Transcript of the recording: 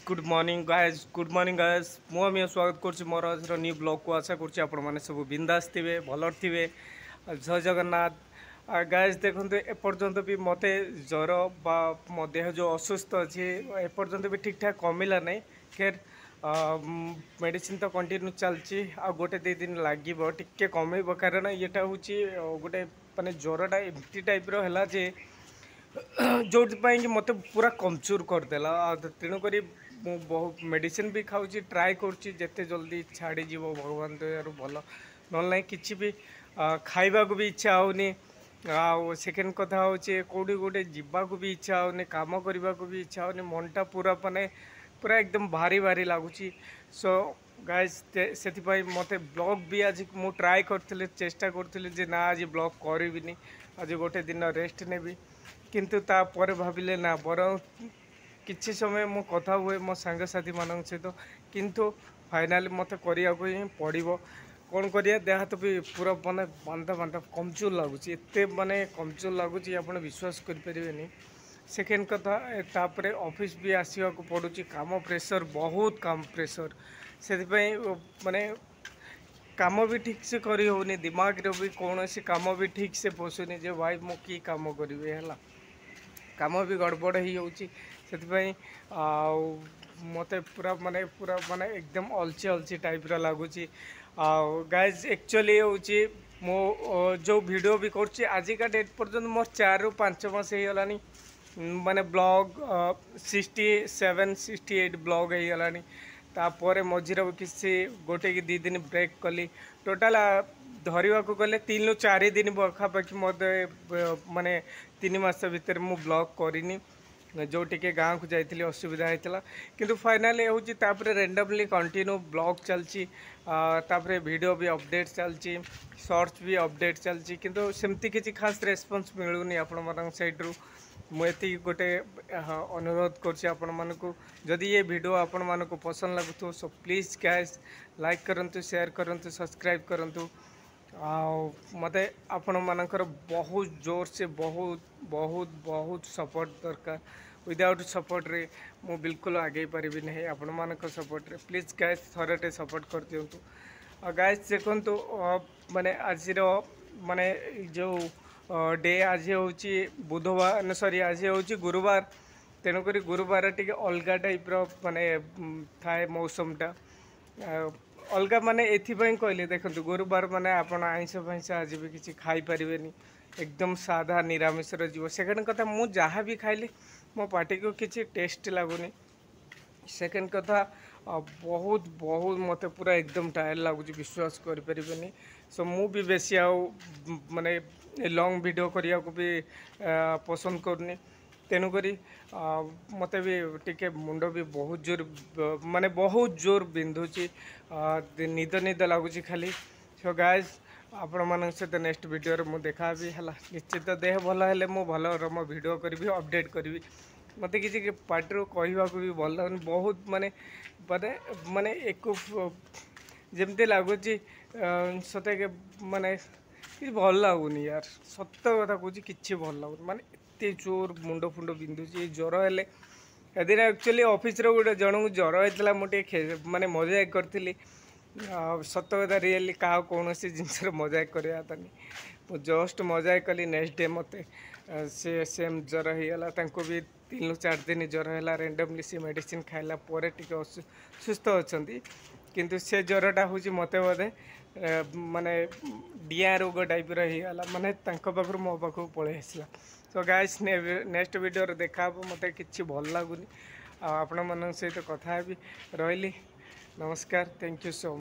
Good morning guys मुझे स्वागत करुँच मोर आज न्यू ब्लॉग को आशा करुँच आपण सब बिंदास थे भल थे जय जगन्नाथ गाइज देखो एपर्यंत भी मत ज्वर बा मो देह जो असुस्थ अच्छे एपर्यंत भी ठीक ठाक कमिला ना खेर मेडिसिन तो कंटिन्यू चलती आ गोटे दी दिन लगे टिके कमेब कारण ये हूँ गोटे मानने ज्वरटा एमती टाइप रहा जे जो कि मत पूरा कमजोर करदेला तेणुक बहुत मेडिसिन भी खाऊँ ट्राए करते जल्दी छाड़ी भगवान दयार भल ना कि भी खाइबा भी इच्छा होनी सेकेंड कथा हूँ कौटी गोटे जावाक भी इच्छा होनी कम करने को भी इच्छा होनी मनटा पूरा माने पूरा एकदम भारी भारी लगुच सो गाइज से मत ब्लॉग भी आज मु ट्राए करी चेष्टा करी ना आज ब्लॉग करी आज गोटे दिन रेस्ट नेबी किंतु तापर भाविले ना बर किसी समय मो कथा हुए मो सांगसाथी मान सहित किंतु फाइनाली मत करिया को ही पड़ो कौन करिया देह तो भी पूरा माने बांधा बांधा कमजोर लगुच एत माने कमजोर लगुच आप विश्वास करें सेकेंड कथा तापर ऑफिस भी आसवा पड़ू काम प्रेशर बहुत काम प्रेशर से माने काम भी ठीक से करी होनी दिमाग रे भी कौन सी काम भी ठीक से पशुनी जे भाई मु की काम करी है काम भी गड़बड़ हो मत पूरा माने एकदम अलची अलची टाइप लगुच गाइज एक्चुअली हूँ मो जो वीडियो भी कर आजिका डेट पर्यंत मोर 4 ରୁ 5 मास हो गलानी माने ब्लॉग 67-68 ब्लॉग हो गलानी तापर मझीर किसी गोटे कि 2 दिन ब्रेक कली टोटाल धरवा को गले 3 ରୁ 4 दिन पाखापाखि मत माने 3 मास भितर मु ब्लॉग करनी जो टिके गाँव को जाइली असुविधा होता किंतु फाइनाली हूँ रेंडमली कंटिन्यू ब्लॉग चलची तापर वीडियो भी अपडेट चलची शॉर्ट्स भी अपडेट चलची किंतु सेमती किसी खास रेस्पॉन्स मिलूनी आपण मान साइड्रु मुझे गोटे अनुरोध कर जदि ये वीडियो आपण मानक पसंद लगुथ सो प्लीज गाइस लाइक करंतु शेयर करंतु सब्सक्राइब करंतु मत आपण मानकर बहुत जोर से बहुत बहुत बहुत सपोर्ट दरकार विदाउट सपोर्ट रे मु बिल्कुल आगे पारि नहीं आपण मानक सपोर्ट रे प्लीज गाइस थरटे सपोर्ट कर दिंतु गाइस देखो माने आज माने जो डे आज हूँ बुधवार सॉरी आज हूँ गुरुवार तेणुक गुरुवार टी अलग टाइप माने थाए मौसमटा अलग माने एथिपाई कहले देखो गुरुवार माने आपण आइंस फैंस आज भी किसी खाई पारे एकदम साधा निरामिष जीव सेकेंड कथा मु जहाँ भी खाइली मो पार्टी को किसी टेस्ट लगुनि सेकेंड कथा बहुत बहुत मत पूरा एकदम टायर लगुच विश्वास करें सो मु भी बेसी माने लॉन्ग वीडियो करिया को भी पसंद करनी तेणुक मत भी टिके मुंड भी बहुत जोर माने बहुत जोर बिंधुची निद निद लगुच खाली सो गाइज आपण मान सहित नेक्स्ट वीडियो मुझे देखा भी है निश्चित देह भल है मो भल मो वीडियो करी अपडेट करी मत किसी पार्टी कहवा भी भल लगुन बहुत माने माने माने एक जमती लगुच सत माने कि भल लगुनि यार सत कथा कह कि भल लगुनि माने एत जोर मुंड फुंड बिंधुची ज्वर हेले दिन एक्चुअली ऑफिस रो गोटे जन को ज्वर होता मुझे माने मजाक करी सत कथा रियली क्या कौन सी जिनस मजाक करता नहीं जस्ट मजाक कली नेक्स्ट डे मत से सेम ज्वर होगा भी 3 ରୁ 4 दिन ज्वर है रेंडमली सी मेडिसिन खाइला टे सुस्थ अच्छा किंतु से ज्वरटा हूँ मत बोधे माने डिया रोग टाइप रहीगला माने पाखर मो पाखक पलि आसला सो गाइस नेक्स्ट वीडियो देखा मत कि भल लगुनि आपण मान सहित कथा भी रही नमस्कार थैंक यू सो मच।